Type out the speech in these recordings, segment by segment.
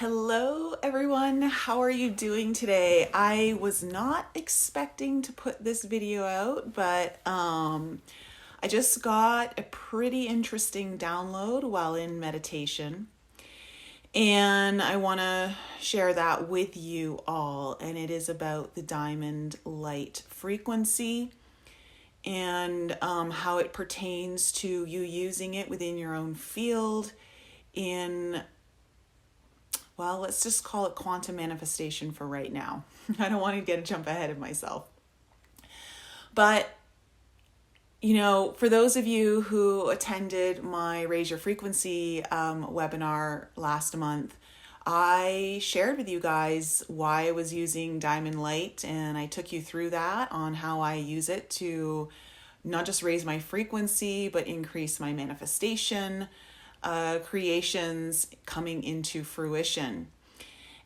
Hello everyone, how are you doing today? I was not expecting to put this video out, but I just got a pretty interesting download while in meditation, and I want to share that with you all. And it is about the diamond light frequency and how it pertains to you using it within your own field in, well, let's just call it quantum manifestation for right now. I don't want to jump ahead of myself. But, for those of you who attended my Raise Your Frequency webinar last month, I shared with you guys why I was using Diamond Light, and I took you through that on how I use it to not just raise my frequency, but increase my manifestation, creations coming into fruition.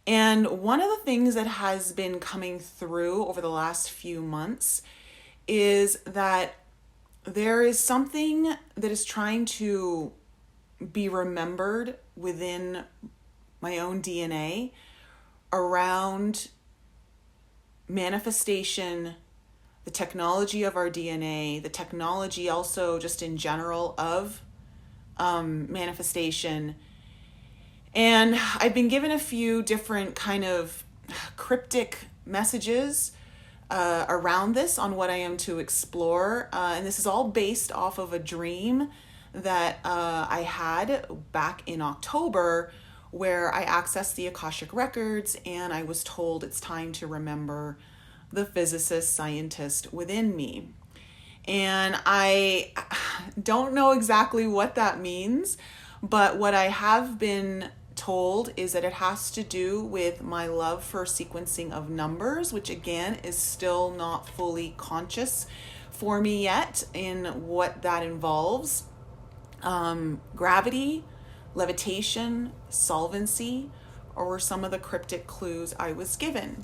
And one of the things that has been coming through over the last few months is that there is something that is trying to be remembered within my own DNA around manifestation, the technology of our DNA, the technology also just in general of manifestation. And I've been given a few different kind of cryptic messages around this on what I am to explore. And this is all based off of a dream that I had back in October, where I accessed the Akashic Records and I was told it's time to remember the physicist, scientist within me. And I don't know exactly what that means, but what I have been told is that it has to do with my love for sequencing of numbers, which again is still not fully conscious for me yet in what that involves. Gravity, levitation, solvency, or some of the cryptic clues I was given.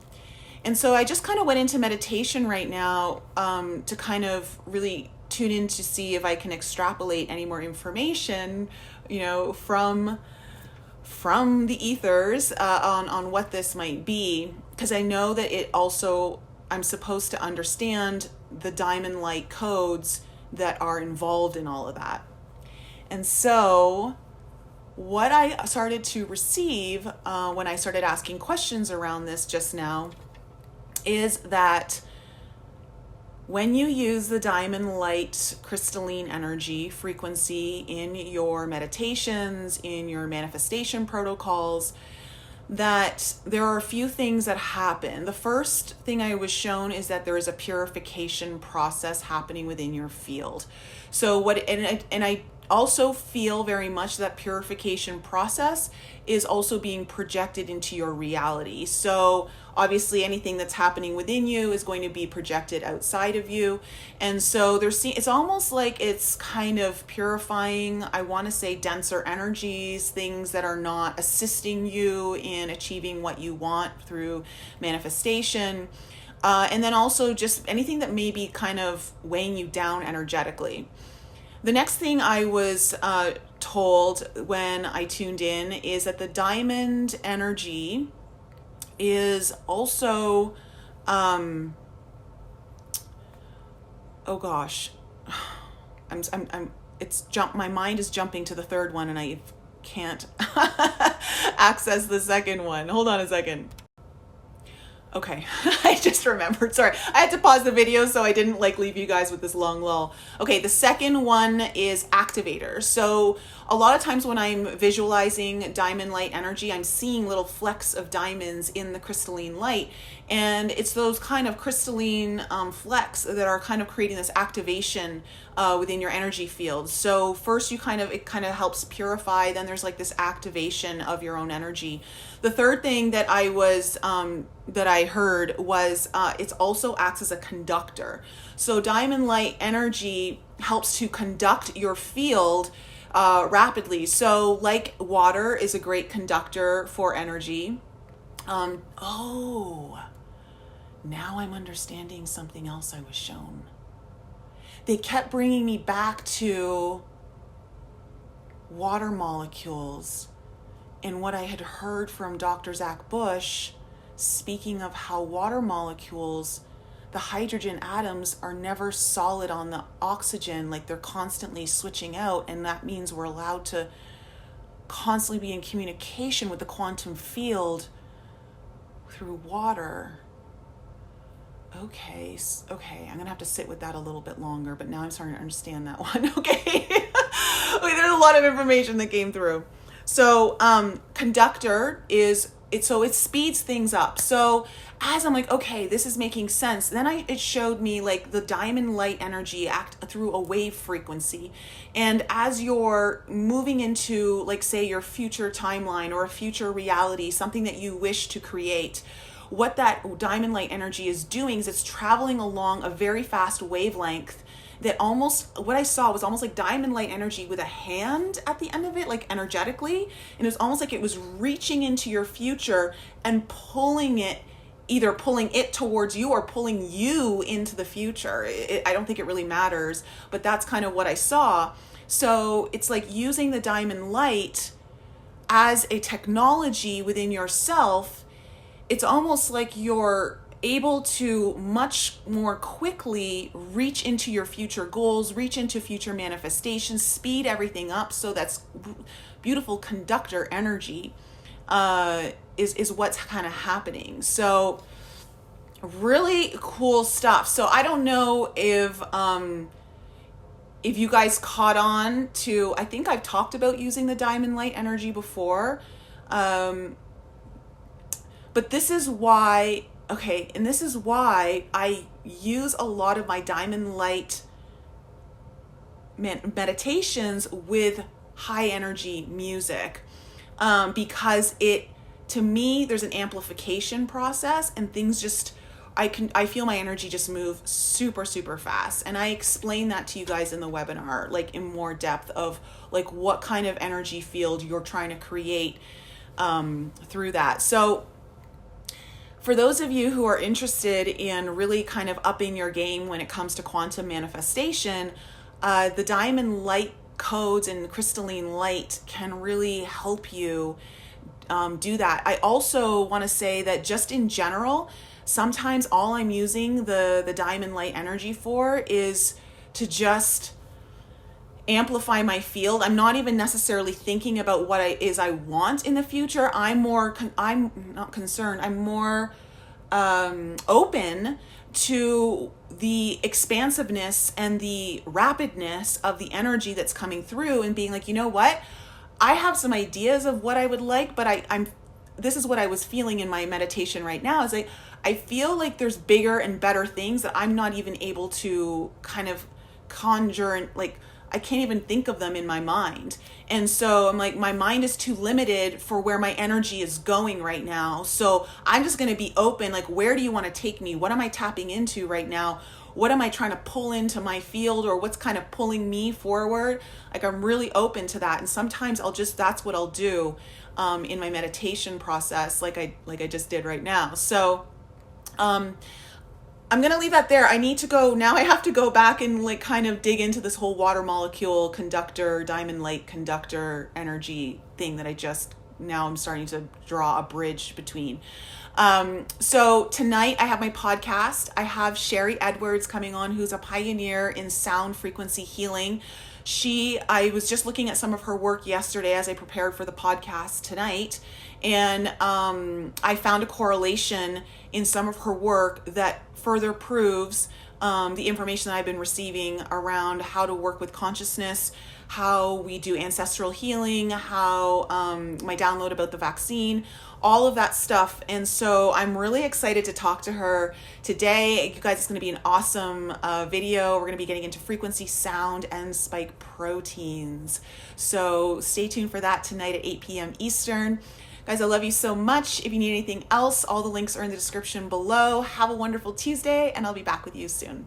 And so I just kind of went into meditation right now to kind of really tune in to see if I can extrapolate any more information, from the ethers on what this might be. Because I know that it also, I'm supposed to understand the diamond light codes that are involved in all of that. And so what I started to receive when I started asking questions around this just now is that when you use the diamond light crystalline energy frequency in your meditations, in your manifestation protocols, that there are a few things that happen. The first thing I was shown is that there is a purification process happening within your field. So I also feel very much that purification process is also being projected into your reality. So obviously anything that's happening within you is going to be projected outside of you. And so it's almost like it's kind of purifying, I want to say, denser energies, things that are not assisting you in achieving what you want through manifestation. And then also just anything that may be kind of weighing you down energetically. The next thing I was told when I tuned in is that the diamond energy is also, oh gosh, my mind is jumping to the third one and I can't access the second one. Hold on a second. Okay, I just remembered. Sorry, I had to pause the video so I didn't leave you guys with this long lull. Okay, the second one is activator. So a lot of times when I'm visualizing diamond light energy, I'm seeing little flecks of diamonds in the crystalline light. And it's those kind of crystalline flecks that are kind of creating this activation within your energy field. So first it kind of helps purify, then there's this activation of your own energy. The third thing that I heard was it also acts as a conductor. So diamond light energy helps to conduct your field rapidly. So like water is a great conductor for energy. Now I'm understanding something else I was shown. They kept bringing me back to water molecules and what I had heard from Dr. Zach Bush, speaking of how water molecules, the hydrogen atoms are never solid on the oxygen, like they're constantly switching out, and that means we're allowed to constantly be in communication with the quantum field through water. Okay, I'm gonna have to sit with that a little bit longer, but now I'm starting to understand that one. Okay. Okay, there's a lot of information that came through. So conductor is it, so it speeds things up. So as I'm like, okay, this is making sense, then it showed me like the diamond light energy act through a wave frequency. And as you're moving into, like, say, your future timeline or a future reality, something that you wish to create, what that diamond light energy is doing is it's traveling along a very fast wavelength that almost, what I saw was almost like diamond light energy with a hand at the end of it, like energetically. And it was almost like it was reaching into your future and pulling it, either pulling it towards you or pulling you into the future. I don't think it really matters, but that's kind of what I saw. So it's like using the diamond light as a technology within yourself. It's almost like you're able to much more quickly reach into your future goals, reach into future manifestations, speed everything up. So that's beautiful conductor energy is what's kind of happening. So really cool stuff. So I don't know if you guys caught on to, I think I've talked about using the diamond light energy before. But this is why, and this is why I use a lot of my diamond light meditations with high energy music, because to me, there's an amplification process and things just, I feel my energy just move super, super fast. And I explain that to you guys in the webinar, like in more depth of like what kind of energy field you're trying to create through that. So for those of you who are interested in really kind of upping your game when it comes to quantum manifestation, the diamond light codes and crystalline light can really help you do that. I also want to say that just in general, sometimes all I'm using the diamond light energy for is to just amplify my field. I'm not even necessarily thinking about what I want in the future. I'm not concerned. I'm more open to the expansiveness and the rapidness of the energy that's coming through, and being like, you know what? I have some ideas of what I would like, but this is what I was feeling in my meditation right now. Is like, I feel like there's bigger and better things that I'm not even able to kind of conjure, and like, I can't even think of them in my mind. And so I'm like, my mind is too limited for where my energy is going right now. So I'm just going to be open. Like, where do you want to take me? What am I tapping into right now? What am I trying to pull into my field, or what's kind of pulling me forward? Like, I'm really open to that. And sometimes that's what I'll do in my meditation process, like I just did right now. So I'm going to leave that there. I need to go now. I have to go back and like kind of dig into this whole water molecule conductor, diamond light conductor energy thing that now I'm starting to draw a bridge between. So tonight I have my podcast. I have Sherry Edwards coming on, who's a pioneer in sound frequency healing. I was just looking at some of her work yesterday as I prepared for the podcast tonight. And I found a correlation in some of her work that further proves the information that I've been receiving around how to work with consciousness, how we do ancestral healing, how my download about the vaccine, all of that stuff. And so I'm really excited to talk to her today. You guys, it's going to be an awesome video. We're going to be getting into frequency, sound, and spike proteins. So stay tuned for that tonight at 8 p.m. Eastern. Guys, I love you so much. If you need anything else, all the links are in the description below. Have a wonderful Tuesday, and I'll be back with you soon.